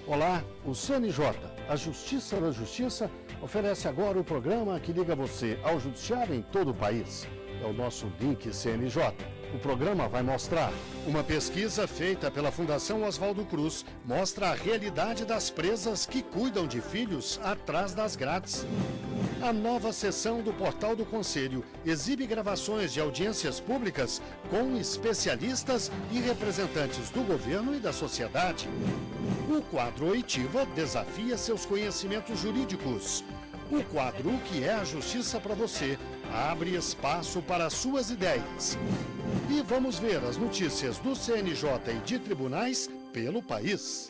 Olá, o CNJ, a Justiça da Justiça, oferece agora o programa que liga você ao judiciário em todo o país. É o nosso Link CNJ. O programa vai mostrar. Uma pesquisa feita pela Fundação Oswaldo Cruz mostra a realidade das presas que cuidam de filhos atrás das grades. A nova seção do Portal do Conselho exibe gravações de audiências públicas com especialistas e representantes do governo e da sociedade. O quadro Oitiva desafia seus conhecimentos jurídicos. O quadro O que é a Justiça para você abre espaço para suas ideias. E vamos ver as notícias do CNJ e de tribunais pelo país.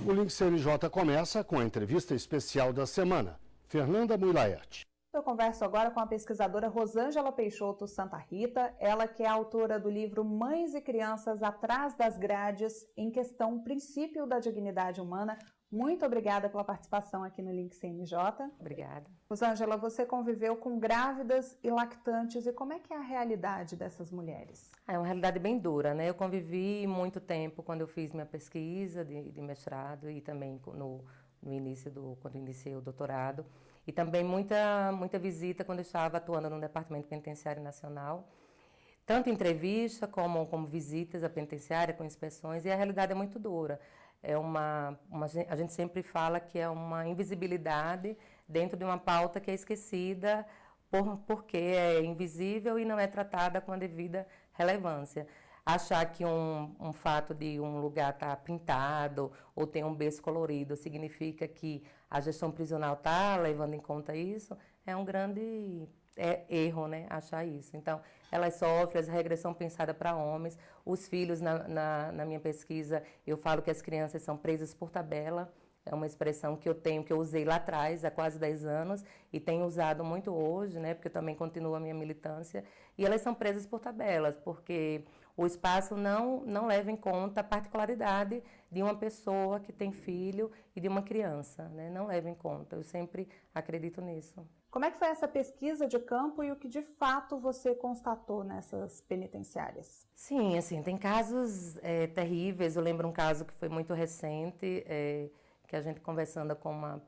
O Link CNJ começa com a entrevista especial da semana. Fernanda Mui-Laerte. Eu converso agora com a pesquisadora Rosângela Peixoto Santa Rita, ela que é autora do livro Mães e Crianças Atrás das Grades, em questão Princípio da Dignidade Humana. Muito obrigada pela participação aqui no Link CNJ. Obrigada. Rosângela, você conviveu com grávidas e lactantes, e como é que é a realidade dessas mulheres? É uma realidade bem dura, né? Eu convivi muito tempo quando eu fiz minha pesquisa de mestrado e também no início quando iniciei o doutorado, e também muita visita quando eu estava atuando no Departamento Penitenciário Nacional, tanto entrevista como visitas à penitenciária, com inspeções, e a realidade é muito dura. A gente sempre fala que é uma invisibilidade dentro de uma pauta que é esquecida porque é invisível e não é tratada com a devida relevância. Achar que um fato de um lugar estar pintado ou ter um berço colorido significa que a gestão prisional está levando em conta isso, é um grande erro, né? Achar isso. Então, elas sofrem, as regras são pensadas para homens. Os filhos, na minha pesquisa, eu falo que as crianças são presas por tabela. É uma expressão que eu usei lá atrás, há quase 10 anos, e tenho usado muito hoje, né? Porque eu também continuo a minha militância. E elas são presas por tabelas, porque o espaço não leva em conta a particularidade de uma pessoa que tem filho e de uma criança, né? Não leva em conta. Eu sempre acredito nisso. Como é que foi essa pesquisa de campo e o que de fato você constatou nessas penitenciárias? Sim, assim, tem casos terríveis. Eu lembro um caso que foi muito recente, que a gente conversando com uma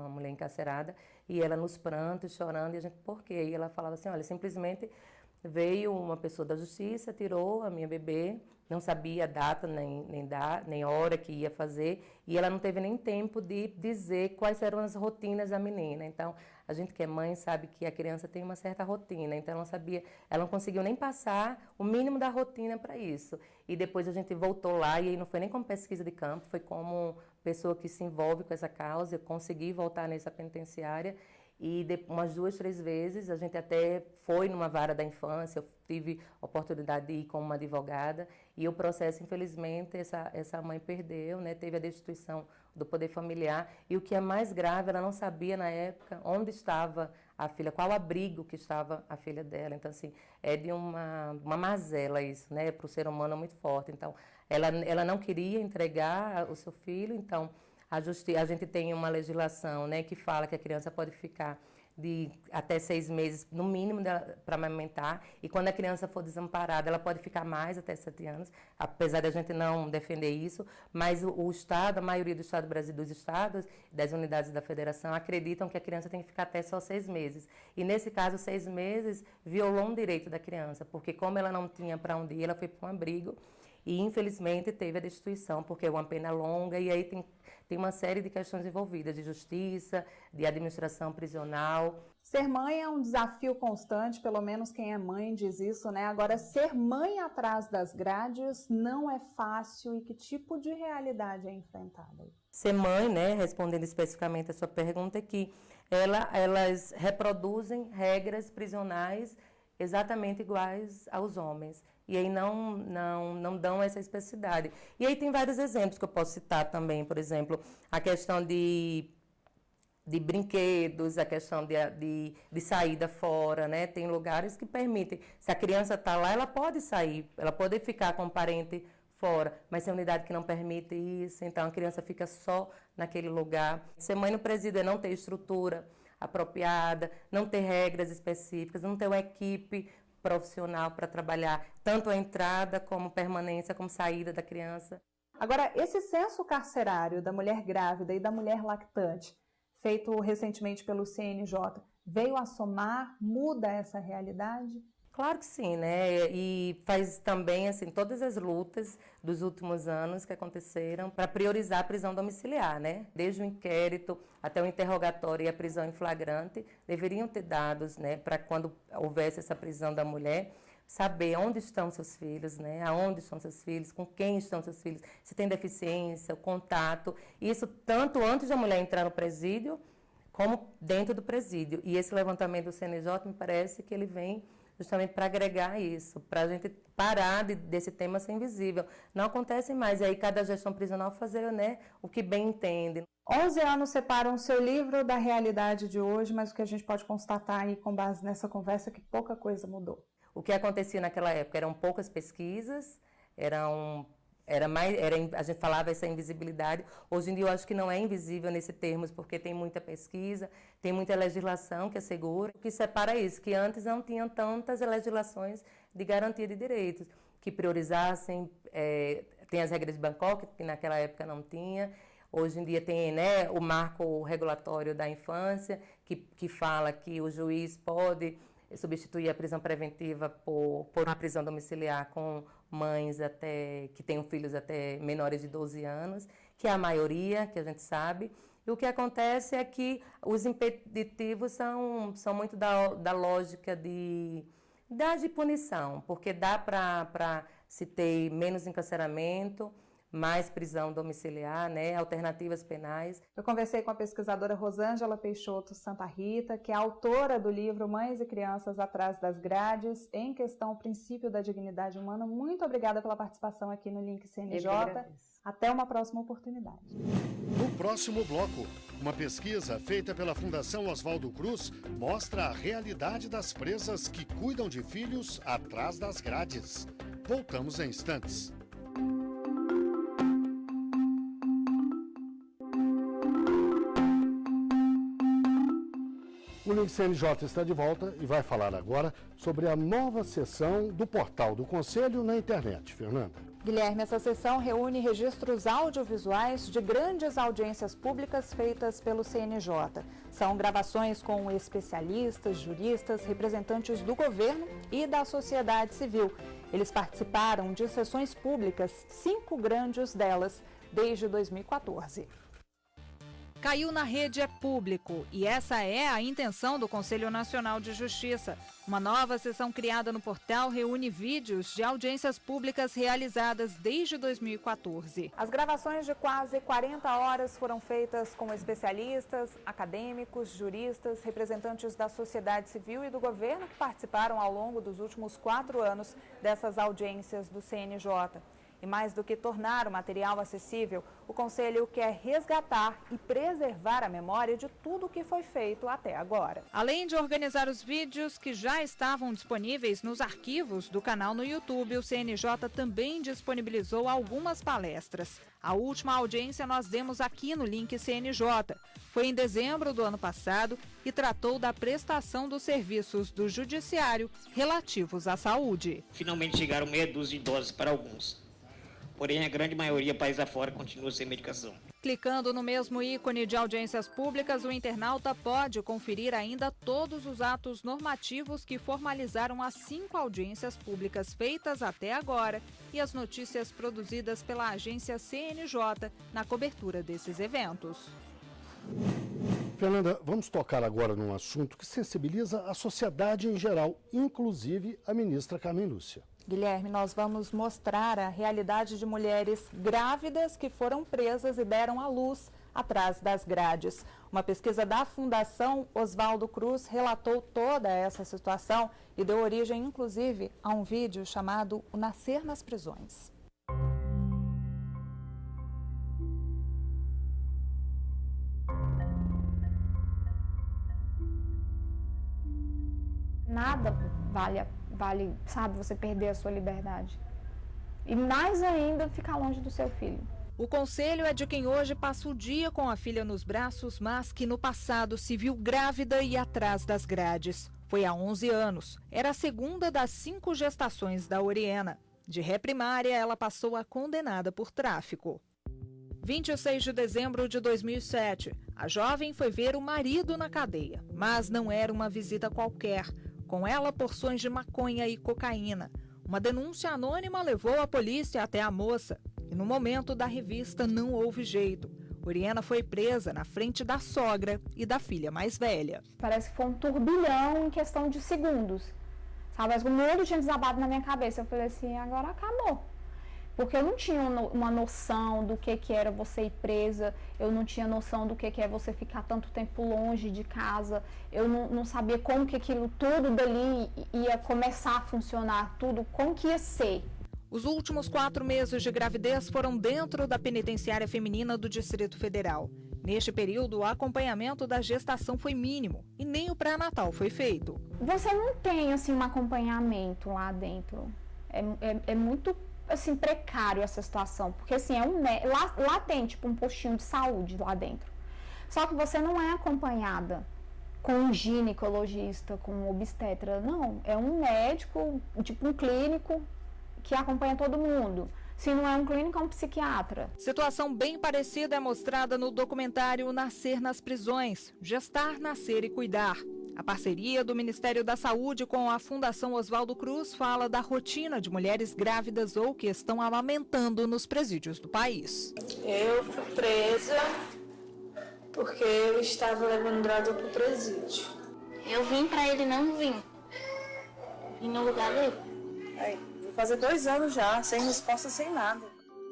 mulher encarcerada, e ela nos prantos, chorando, e a gente, por quê? E ela falava assim, olha, simplesmente veio uma pessoa da justiça, tirou a minha bebê, não sabia a data nem hora que ia fazer, e ela não teve nem tempo de dizer quais eram as rotinas da menina. Então, a gente que é mãe sabe que a criança tem uma certa rotina, então ela não conseguiu nem passar o mínimo da rotina para isso. E depois a gente voltou lá, e aí não foi nem como pesquisa de campo, foi como pessoa que se envolve com essa causa. Eu consegui voltar nessa penitenciária, e umas 2, 3 vezes a gente até foi numa vara da infância. Eu tive oportunidade de ir com uma advogada, e o processo, infelizmente, essa mãe perdeu, né? Teve a destituição do poder familiar, e o que é mais grave, ela não sabia na época onde estava a filha, qual abrigo que estava a filha dela. Então, assim, é de uma mazela isso, né? Para o ser humano é muito forte. Então, ela não queria entregar o seu filho. Então, a gente tem uma legislação, né, que fala que a criança pode ficar de até 6 meses, no mínimo, para amamentar, e quando a criança for desamparada, ela pode ficar mais, até 7 anos, apesar da gente não defender isso, mas o Estado, a maioria do Estado do Brasil, dos estados, das unidades da federação, acreditam que a criança tem que ficar até só 6 meses. E nesse caso, 6 meses violou um direito da criança, porque como ela não tinha para onde ir, ela foi para um abrigo, e infelizmente teve a destituição, porque é uma pena longa, e aí tem uma série de questões envolvidas, de justiça, de administração prisional. Ser mãe é um desafio constante, pelo menos quem é mãe diz isso, né? Agora, ser mãe atrás das grades não é fácil, e que tipo de realidade é enfrentada? Ser mãe, né, respondendo especificamente a sua pergunta, é que elas reproduzem regras prisionais exatamente iguais aos homens. E aí não dão essa especificidade. E aí tem vários exemplos que eu posso citar também, por exemplo, a questão de brinquedos, a questão de saída fora, né? Tem lugares que permitem. Se a criança está lá, ela pode sair, ela pode ficar com o parente fora, mas tem unidade que não permite isso, então a criança fica só naquele lugar. Ser mãe no presídio é não ter estrutura apropriada, não ter regras específicas, não ter uma equipe profissional para trabalhar tanto a entrada como permanência, como saída da criança. Agora, esse censo carcerário da mulher grávida e da mulher lactante, feito recentemente pelo CNJ, veio a somar, muda essa realidade? Claro que sim, né? E faz também, assim, todas as lutas dos últimos anos que aconteceram para priorizar a prisão domiciliar, né? Desde o inquérito até o interrogatório e a prisão em flagrante, deveriam ter dados, né? Para quando houvesse essa prisão da mulher, saber onde estão seus filhos, né? Aonde estão seus filhos, com quem estão seus filhos, se tem deficiência, o contato. Isso tanto antes da mulher entrar no presídio, como dentro do presídio. E esse levantamento do CNJ, me parece que ele vem justamente para agregar isso, para a gente parar desse tema ser invisível. Não acontece mais, e aí cada gestão prisional fazer, né, o que bem entende. 11 anos separam o seu livro da realidade de hoje, mas o que a gente pode constatar aí com base nessa conversa é que pouca coisa mudou. O que acontecia naquela época eram poucas pesquisas, a gente falava essa invisibilidade. Hoje em dia eu acho que não é invisível nesse termos, porque tem muita pesquisa, tem muita legislação que assegura. O que separa isso, que antes não tinham tantas legislações de garantia de direitos, que priorizassem, tem as regras de Bangkok, que naquela época não tinha. Hoje em dia tem, né, o marco regulatório da infância, que fala que o juiz pode substituir a prisão preventiva por uma prisão domiciliar com mães que tenham filhos até menores de 12 anos, que é a maioria, que a gente sabe. E o que acontece é que os impeditivos são muito da lógica de punição, porque dá para se ter menos encarceramento, mais prisão domiciliar, né, alternativas penais. Eu conversei com a pesquisadora Rosângela Peixoto Santa Rita, que é autora do livro Mães e Crianças Atrás das Grades, em questão o princípio da dignidade humana. Muito obrigada pela participação aqui no Link CNJ. Até uma próxima oportunidade. No próximo bloco, uma pesquisa feita pela Fundação Oswaldo Cruz mostra a realidade das presas que cuidam de filhos atrás das grades. Voltamos em instantes. O Link CNJ está de volta e vai falar agora sobre a nova seção do portal do Conselho na internet. Fernanda. Guilherme, essa sessão reúne registros audiovisuais de grandes audiências públicas feitas pelo CNJ. São gravações com especialistas, juristas, representantes do governo e da sociedade civil. Eles participaram de sessões públicas, 5 grandes delas, desde 2014. Caiu na rede é público e essa é a intenção do Conselho Nacional de Justiça. Uma nova seção criada no portal reúne vídeos de audiências públicas realizadas desde 2014. As gravações de quase 40 horas foram feitas com especialistas, acadêmicos, juristas, representantes da sociedade civil e do governo que participaram ao longo dos últimos 4 anos dessas audiências do CNJ. E mais do que tornar o material acessível, o Conselho quer resgatar e preservar a memória de tudo o que foi feito até agora. Além de organizar os vídeos que já estavam disponíveis nos arquivos do canal no YouTube, o CNJ também disponibilizou algumas palestras. A última audiência nós demos aqui no Link CNJ. Foi em dezembro do ano passado e tratou da prestação dos serviços do Judiciário relativos à saúde. Finalmente chegaram meia dúzia de doses para alguns. Porém, a grande maioria, país afora, continua sem medicação. Clicando no mesmo ícone de audiências públicas, o internauta pode conferir ainda todos os atos normativos que formalizaram as 5 audiências públicas feitas até agora e as notícias produzidas pela agência CNJ na cobertura desses eventos. Fernanda, vamos tocar agora num assunto que sensibiliza a sociedade em geral, inclusive a ministra Carmen Lúcia. Guilherme, nós vamos mostrar a realidade de mulheres grávidas que foram presas e deram à luz atrás das grades. Uma pesquisa da Fundação Oswaldo Cruz relatou toda essa situação e deu origem, inclusive, a um vídeo chamado O Nascer nas Prisões. Nada vale, sabe, você perder a sua liberdade. E mais ainda, ficar longe do seu filho. O conselho é de quem hoje passa o dia com a filha nos braços, mas que no passado se viu grávida e atrás das grades. Foi há 11 anos. Era a segunda das 5 gestações da Oriena. De ré primária, ela passou a condenada por tráfico. 26 de dezembro de 2007, a jovem foi ver o marido na cadeia, mas não era uma visita qualquer. Com ela, porções de maconha e cocaína. Uma denúncia anônima levou a polícia até a moça. E no momento da revista não houve jeito. Oriana foi presa na frente da sogra e da filha mais velha. Parece que foi um turbilhão em questão de segundos. Sabe, o mundo tinha desabado na minha cabeça. Eu falei assim, agora acabou. Porque eu não tinha uma noção do que era você ir presa, eu não tinha noção do que é você ficar tanto tempo longe de casa, eu não sabia como que aquilo tudo dali ia começar a funcionar, tudo, como que ia ser. Os últimos 4 meses de gravidez foram dentro da penitenciária feminina do Distrito Federal. Neste período, o acompanhamento da gestação foi mínimo e nem o pré-natal foi feito. Você não tem assim, um acompanhamento lá dentro, é muito assim, precário essa situação, porque assim, lá tem tipo um postinho de saúde lá dentro, só que você não é acompanhada com um ginecologista, com um obstetra, não, é um médico, tipo um clínico que acompanha todo mundo. Se não é um clínico, é um psiquiatra. Situação bem parecida é mostrada no documentário Nascer nas Prisões, Gestar, Nascer e Cuidar. A parceria do Ministério da Saúde com a Fundação Oswaldo Cruz fala da rotina de mulheres grávidas ou que estão amamentando nos presídios do país. Eu fui presa porque eu estava levando droga para o presídio. Eu vim para ele não vir. Vim no lugar dele. Vou fazer 2 anos já, sem resposta, sem nada.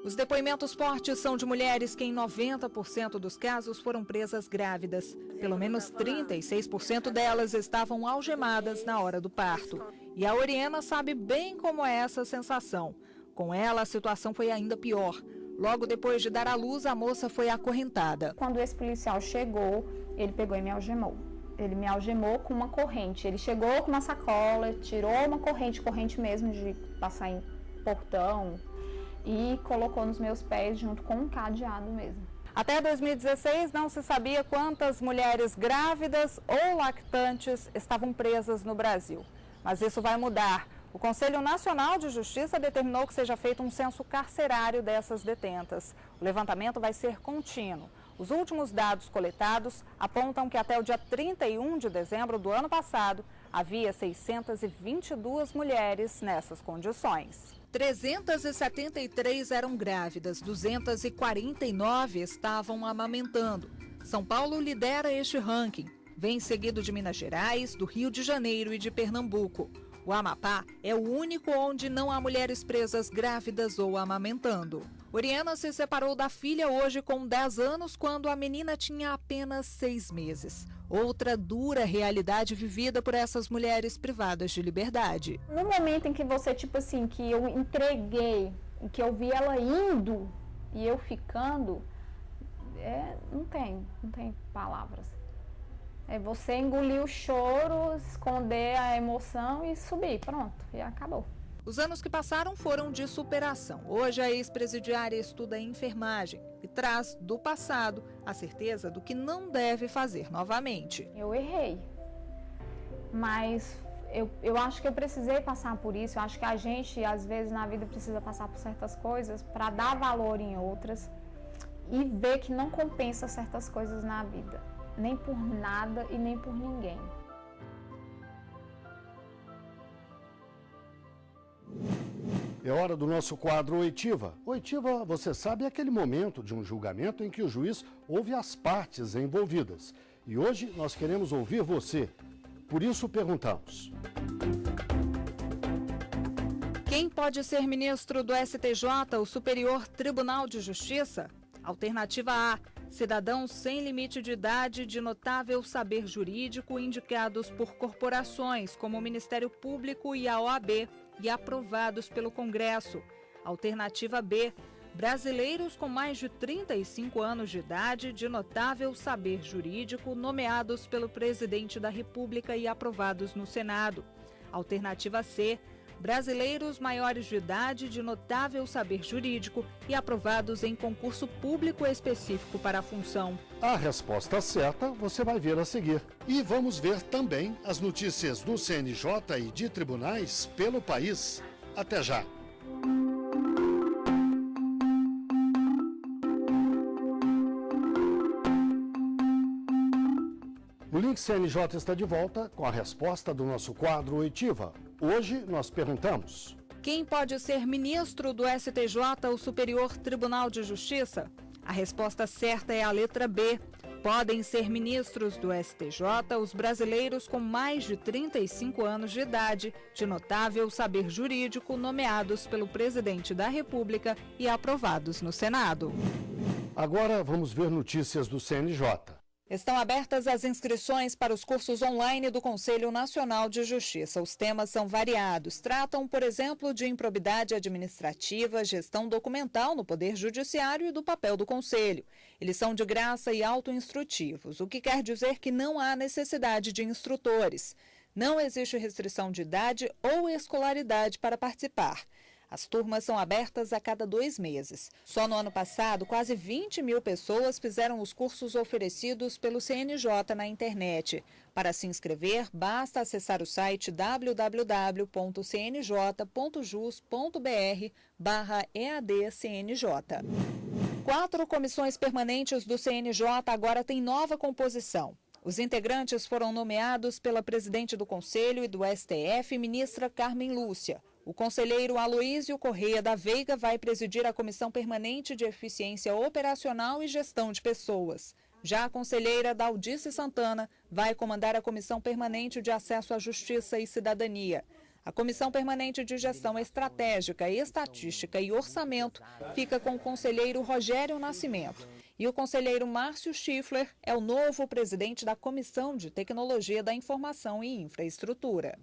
Os depoimentos fortes são de mulheres que em 90% dos casos foram presas grávidas. Pelo menos 36% delas estavam algemadas na hora do parto. E a Oriana sabe bem como é essa sensação. Com ela, a situação foi ainda pior. Logo depois de dar à luz, a moça foi acorrentada. Quando esse policial chegou, ele pegou e me algemou. Ele me algemou com uma corrente. Ele chegou com uma sacola, tirou uma corrente mesmo de passar em portão, e colocou nos meus pés junto com um cadeado mesmo. Até 2016 não se sabia quantas mulheres grávidas ou lactantes estavam presas no Brasil. Mas isso vai mudar. O Conselho Nacional de Justiça determinou que seja feito um censo carcerário dessas detentas. O levantamento vai ser contínuo. Os últimos dados coletados apontam que até o dia 31 de dezembro do ano passado, havia 622 mulheres nessas condições. 373 eram grávidas, 249 estavam amamentando. São Paulo lidera este ranking. Vem seguido de Minas Gerais, do Rio de Janeiro e de Pernambuco. O Amapá é o único onde não há mulheres presas grávidas ou amamentando. Oriana se separou da filha hoje com 10 anos, quando a menina tinha apenas 6 meses. Outra dura realidade vivida por essas mulheres privadas de liberdade. No momento em que você, tipo assim, que eu entreguei, que eu vi ela indo e eu ficando, não tem palavras. É você engolir o choro, esconder a emoção e subir, pronto, e acabou. Os anos que passaram foram de superação. Hoje a ex-presidiária estuda enfermagem e traz do passado a certeza do que não deve fazer novamente. Eu errei, mas eu acho que eu precisei passar por isso. Eu acho que a gente, às vezes, na vida precisa passar por certas coisas para dar valor em outras e ver que não compensa certas coisas na vida, nem por nada e nem por ninguém. É hora do nosso quadro Oitiva. Oitiva, você sabe, é aquele momento de um julgamento em que o juiz ouve as partes envolvidas. E hoje nós queremos ouvir você. Por isso perguntamos: quem pode ser ministro do STJ, o Superior Tribunal de Justiça? Alternativa A: cidadãos sem limite de idade de notável saber jurídico indicados por corporações como o Ministério Público e a OAB e aprovados pelo Congresso. Alternativa B: brasileiros com mais de 35 anos de idade de notável saber jurídico nomeados pelo Presidente da República e aprovados no Senado. Alternativa C: brasileiros maiores de idade de notável saber jurídico e aprovados em concurso público específico para a função. A resposta certa você vai ver a seguir. E vamos ver também as notícias do CNJ e de tribunais pelo país. Até já! Link CNJ está de volta com a resposta do nosso quadro Oitiva. Hoje nós perguntamos: quem pode ser ministro do STJ, o Superior Tribunal de Justiça? A resposta certa é a letra B. Podem ser ministros do STJ os brasileiros com mais de 35 anos de idade, de notável saber jurídico, nomeados pelo presidente da República e aprovados no Senado. Agora vamos ver notícias do CNJ. Estão abertas as inscrições para os cursos online do Conselho Nacional de Justiça. Os temas são variados. Tratam, por exemplo, de improbidade administrativa, gestão documental no Poder Judiciário e do papel do Conselho. Eles são de graça e autoinstrutivos, o que quer dizer que não há necessidade de instrutores. Não existe restrição de idade ou escolaridade para participar. As turmas são abertas a cada 2 meses. Só no ano passado, quase 20 mil pessoas fizeram os cursos oferecidos pelo CNJ na internet. Para se inscrever, basta acessar o site www.cnj.jus.br/EADCNJ. 4 comissões permanentes do CNJ agora têm nova composição. Os integrantes foram nomeados pela presidente do Conselho e do STF, ministra Carmen Lúcia. O conselheiro Aloísio Correia da Veiga vai presidir a Comissão Permanente de Eficiência Operacional e Gestão de Pessoas. Já a conselheira Daldice Santana vai comandar a Comissão Permanente de Acesso à Justiça e Cidadania. A Comissão Permanente de Gestão Estratégica, Estatística e Orçamento fica com o conselheiro Rogério Nascimento. E o conselheiro Márcio Schiffler é o novo presidente da Comissão de Tecnologia da Informação e Infraestrutura.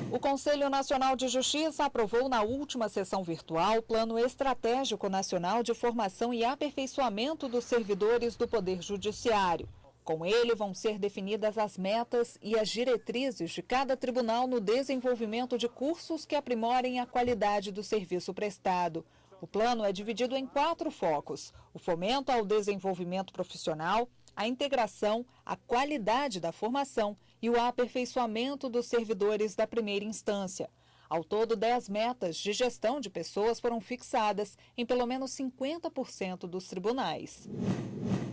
O Conselho Nacional de Justiça aprovou na última sessão virtual o Plano Estratégico Nacional de Formação e Aperfeiçoamento dos Servidores do Poder Judiciário. Com ele vão ser definidas as metas e as diretrizes de cada tribunal no desenvolvimento de cursos que aprimorem a qualidade do serviço prestado. O plano é dividido em 4 focos: o fomento ao desenvolvimento profissional, a integração, a qualidade da formação e o aperfeiçoamento dos servidores da primeira instância. Ao todo, 10 metas de gestão de pessoas foram fixadas em pelo menos 50% dos tribunais.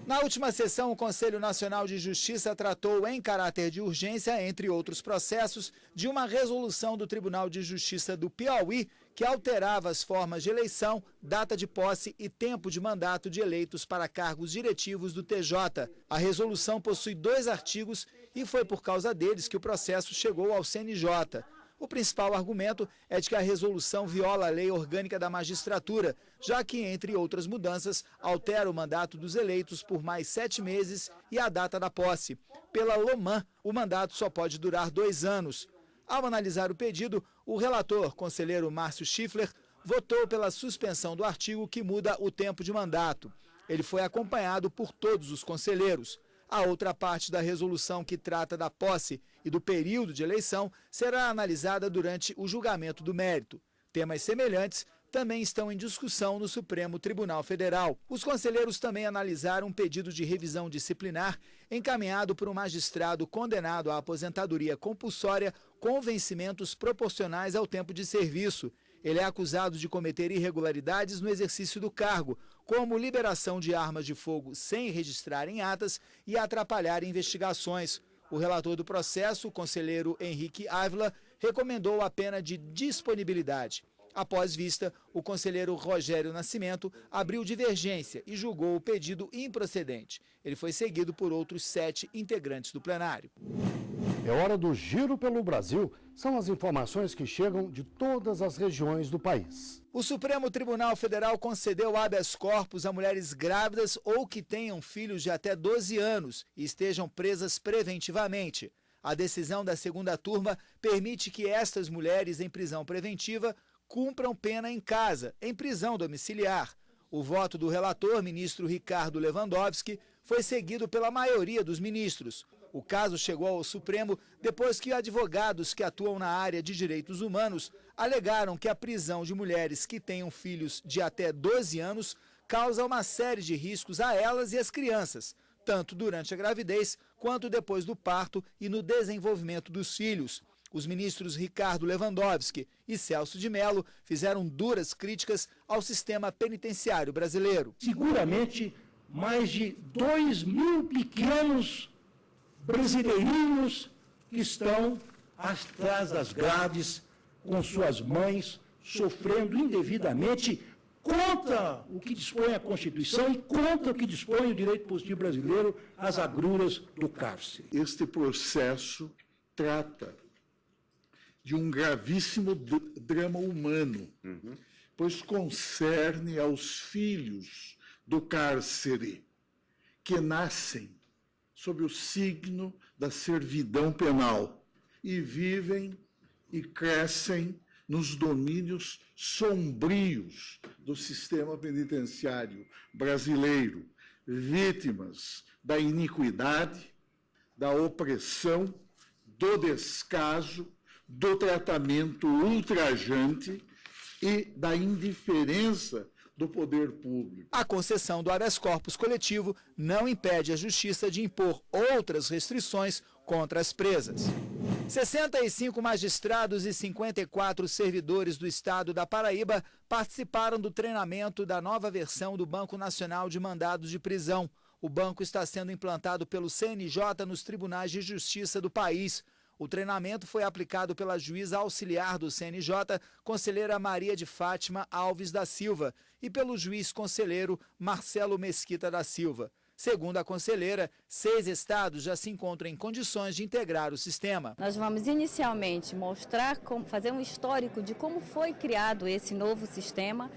Na última sessão, o Conselho Nacional de Justiça tratou, em caráter de urgência, entre outros processos, de uma resolução do Tribunal de Justiça do Piauí que alterava as formas de eleição, data de posse e tempo de mandato de eleitos para cargos diretivos do TJ. A resolução possui 2 artigos e foi por causa deles que o processo chegou ao CNJ. O principal argumento é de que a resolução viola a lei orgânica da magistratura, já que, entre outras mudanças, altera o mandato dos eleitos por mais 7 meses e a data da posse. Pela LOMAN, o mandato só pode durar 2 anos. Ao analisar o pedido, o relator, conselheiro Márcio Schiffler, votou pela suspensão do artigo que muda o tempo de mandato. Ele foi acompanhado por todos os conselheiros. A outra parte da resolução, que trata da posse e do período de eleição, será analisada durante o julgamento do mérito. Temas semelhantes também estão em discussão no Supremo Tribunal Federal. Os conselheiros também analisaram um pedido de revisão disciplinar encaminhado por um magistrado condenado à aposentadoria compulsória com vencimentos proporcionais ao tempo de serviço. Ele é acusado de cometer irregularidades no exercício do cargo, como liberação de armas de fogo sem registrar em atas e atrapalhar investigações. O relator do processo, o conselheiro Henrique Ávila, recomendou a pena de disponibilidade. Após vista, o conselheiro Rogério Nascimento abriu divergência e julgou o pedido improcedente. Ele foi seguido por outros 7 integrantes do plenário. É hora do Giro pelo Brasil. São as informações que chegam de todas as regiões do país. O Supremo Tribunal Federal concedeu habeas corpus a mulheres grávidas ou que tenham filhos de até 12 anos e estejam presas preventivamente. A decisão da segunda turma permite que estas mulheres em prisão preventiva cumpram pena em casa, em prisão domiciliar. O voto do relator, ministro Ricardo Lewandowski, foi seguido pela maioria dos ministros. O caso chegou ao Supremo depois que advogados que atuam na área de direitos humanos alegaram que a prisão de mulheres que tenham filhos de até 12 anos causa uma série de riscos a elas e às crianças, tanto durante a gravidez quanto depois do parto e no desenvolvimento dos filhos. Os ministros Ricardo Lewandowski e Celso de Mello fizeram duras críticas ao sistema penitenciário brasileiro. Seguramente, mais de 2.000 pequenos brasileirinhos que estão atrás das grades com suas mães, sofrendo indevidamente contra o que dispõe a Constituição e contra o que dispõe o direito positivo brasileiro, as agruras do cárcere. Este processo trata de um gravíssimo drama humano, pois concerne aos filhos do cárcere, que nascem sob o signo da servidão penal e vivem e crescem nos domínios sombrios do sistema penitenciário brasileiro, vítimas da iniquidade, da opressão, do descaso, do tratamento ultrajante e da indiferença do poder público. A concessão do habeas corpus coletivo não impede a Justiça de impor outras restrições contra as presas. 65 magistrados e 54 servidores do Estado da Paraíba participaram do treinamento da nova versão do Banco Nacional de Mandados de Prisão. O banco está sendo implantado pelo CNJ nos tribunais de justiça do país. O treinamento foi aplicado pela juíza auxiliar do CNJ, conselheira Maria de Fátima Alves da Silva, e pelo juiz conselheiro Marcelo Mesquita da Silva. Segundo a conselheira, 6 estados já se encontram em condições de integrar o sistema. Nós vamos inicialmente fazer um histórico de como foi criado esse novo sistema,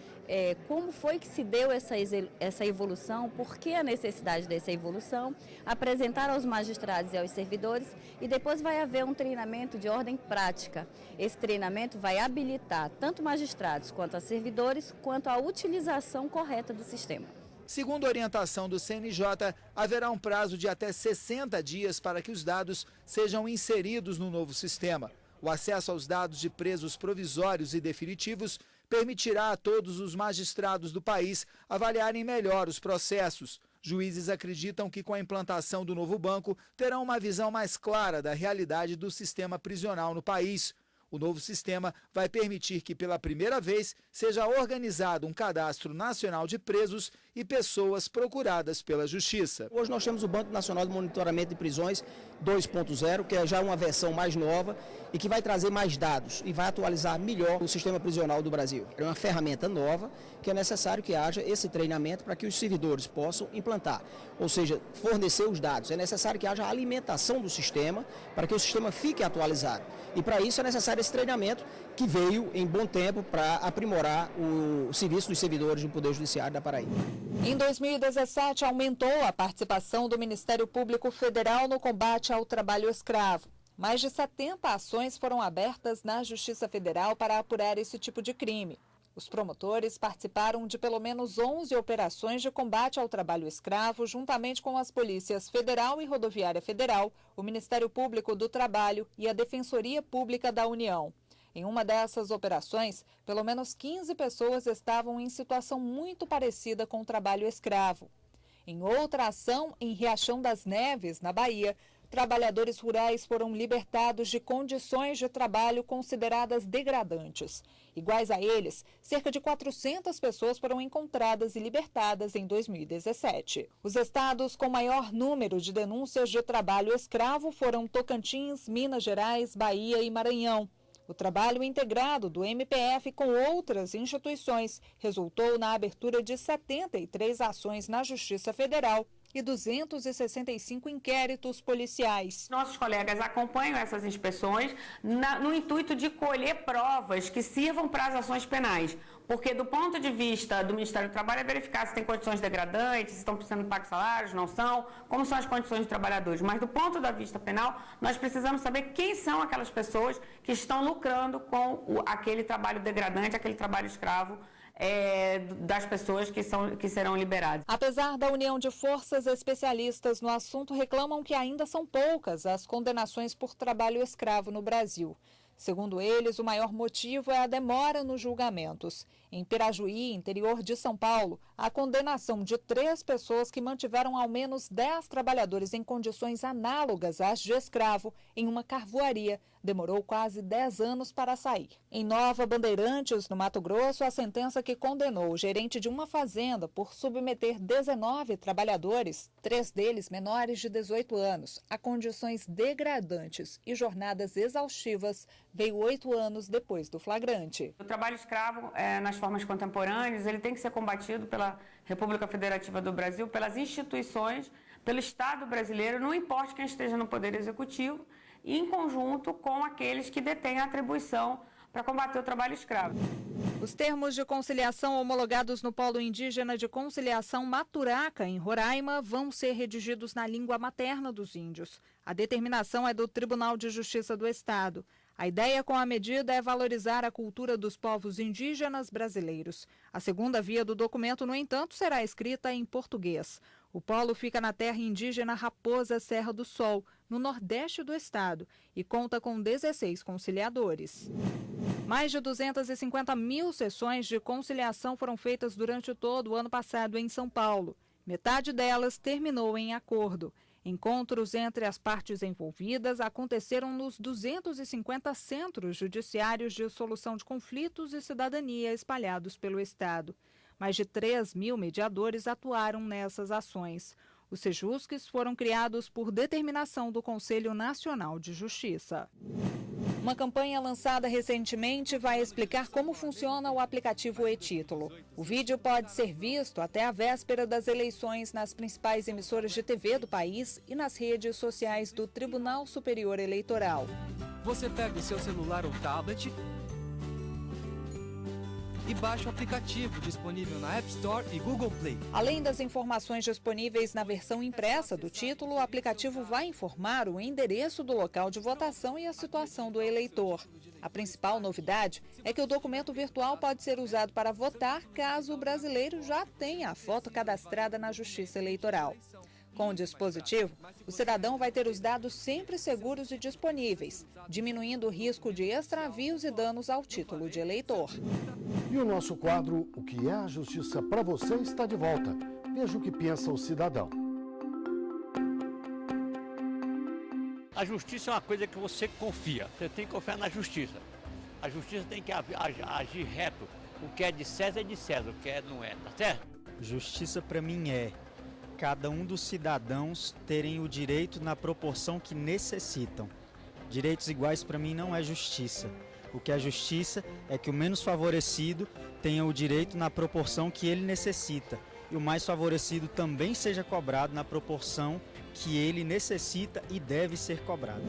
como foi que se deu essa evolução, por que a necessidade dessa evolução, apresentar aos magistrados e aos servidores, e depois vai haver um treinamento de ordem prática. Esse treinamento vai habilitar tanto magistrados quanto a servidores, quanto a utilização correta do sistema. Segundo a orientação do CNJ, haverá um prazo de até 60 dias para que os dados sejam inseridos no novo sistema. O acesso aos dados de presos provisórios e definitivos permitirá a todos os magistrados do país avaliarem melhor os processos. Juízes acreditam que com a implantação do novo banco terão uma visão mais clara da realidade do sistema prisional no país. O novo sistema vai permitir que, pela primeira vez, seja organizado um cadastro nacional de presos e pessoas procuradas pela Justiça. Hoje nós temos o Banco Nacional de Monitoramento de Prisões 2.0, que é já uma versão mais nova e que vai trazer mais dados e vai atualizar melhor o sistema prisional do Brasil. É uma ferramenta nova que é necessário que haja esse treinamento para que os servidores possam implantar, ou seja, fornecer os dados. É necessário que haja a alimentação do sistema para que o sistema fique atualizado. E para isso é necessário esse treinamento que veio em bom tempo para aprimorar o serviço dos servidores do Poder Judiciário da Paraíba. Em 2017, aumentou a participação do Ministério Público Federal no combate ao trabalho escravo. Mais de 70 ações foram abertas na Justiça Federal para apurar esse tipo de crime. Os promotores participaram de pelo menos 11 operações de combate ao trabalho escravo, juntamente com as polícias Federal e Rodoviária Federal, o Ministério Público do Trabalho e a Defensoria Pública da União. Em uma dessas operações, pelo menos 15 pessoas estavam em situação muito parecida com o trabalho escravo. Em outra ação, em Riachão das Neves, na Bahia, trabalhadores rurais foram libertados de condições de trabalho consideradas degradantes. Iguais a eles, cerca de 400 pessoas foram encontradas e libertadas em 2017. Os estados com maior número de denúncias de trabalho escravo foram Tocantins, Minas Gerais, Bahia e Maranhão. O trabalho integrado do MPF com outras instituições resultou na abertura de 73 ações na Justiça Federal e 265 inquéritos policiais. Nossos colegas acompanham essas inspeções no intuito de colher provas que sirvam para as ações penais. Porque do ponto de vista do Ministério do Trabalho é verificar se tem condições degradantes, se estão precisando pagar salários, não são, como são as condições dos trabalhadores. Mas do ponto de vista penal, nós precisamos saber quem são aquelas pessoas que estão lucrando com aquele trabalho degradante, aquele trabalho escravo, das pessoas que serão liberadas. Apesar da união de forças, especialistas no assunto reclamam que ainda são poucas as condenações por trabalho escravo no Brasil. Segundo eles, o maior motivo é a demora nos julgamentos. Em Pirajuí, interior de São Paulo, a condenação de 3 pessoas que mantiveram ao menos 10 trabalhadores em condições análogas às de escravo em uma carvoaria demorou quase 10 anos para sair. Em Nova Bandeirantes, no Mato Grosso, a sentença que condenou o gerente de uma fazenda por submeter 19 trabalhadores, 3 deles menores de 18 anos, a condições degradantes e jornadas exaustivas, veio 8 anos depois do flagrante. O trabalho escravo, nas formas contemporâneas, ele tem que ser combatido pela República Federativa do Brasil, pelas instituições, pelo Estado brasileiro, não importa quem esteja no Poder Executivo, e em conjunto com aqueles que detêm a atribuição para combater o trabalho escravo. Os termos de conciliação homologados no Polo Indígena de Conciliação Maturaca, em Roraima, vão ser redigidos na língua materna dos índios. A determinação é do Tribunal de Justiça do Estado. A ideia com a medida é valorizar a cultura dos povos indígenas brasileiros. A segunda via do documento, no entanto, será escrita em português. O polo fica na terra indígena Raposa Serra do Sol, no nordeste do estado, e conta com 16 conciliadores. Mais de 250 mil sessões de conciliação foram feitas durante todo o ano passado em São Paulo. Metade delas terminou em acordo. Encontros entre as partes envolvidas aconteceram nos 250 centros judiciários de solução de conflitos e cidadania espalhados pelo estado. Mais de 3 mil mediadores atuaram nessas ações. Os Sejusques foram criados por determinação do Conselho Nacional de Justiça. Uma campanha lançada recentemente vai explicar como funciona o aplicativo e-Título. O vídeo pode ser visto até a véspera das eleições nas principais emissoras de TV do país e nas redes sociais do Tribunal Superior Eleitoral. Você pega o seu celular ou tablet e baixa o aplicativo disponível na App Store e Google Play. Além das informações disponíveis na versão impressa do título, o aplicativo vai informar o endereço do local de votação e a situação do eleitor. A principal novidade é que o documento virtual pode ser usado para votar caso o brasileiro já tenha a foto cadastrada na Justiça Eleitoral. Com o dispositivo, o cidadão vai ter os dados sempre seguros e disponíveis, diminuindo o risco de extravios e danos ao título de eleitor. E o nosso quadro O que é a Justiça para você está de volta. Veja o que pensa o cidadão. A justiça é uma coisa que você confia. Você tem que confiar na justiça. A justiça tem que agir reto. O que é de César é de César, o que não é, tá certo? Justiça para mim é cada um dos cidadãos terem o direito na proporção que necessitam. Direitos iguais para mim não é justiça. O que é justiça é que o menos favorecido tenha o direito na proporção que ele necessita e o mais favorecido também seja cobrado na proporção que ele necessita e deve ser cobrado.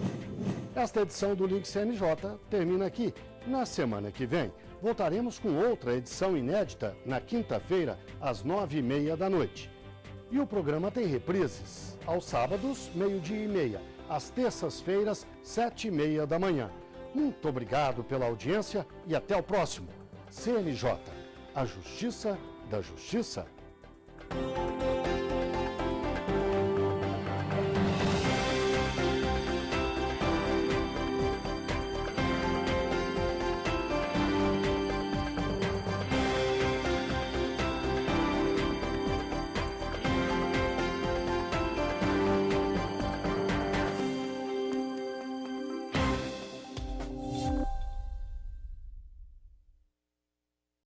Esta edição do Link CNJ termina aqui. Na semana que vem, voltaremos com outra edição inédita na quinta-feira, às 9h30 da noite. E o programa tem reprises aos sábados, 12h30, às terças-feiras, 7h30 da manhã. Muito obrigado pela audiência e até o próximo. CNJ, a Justiça da Justiça.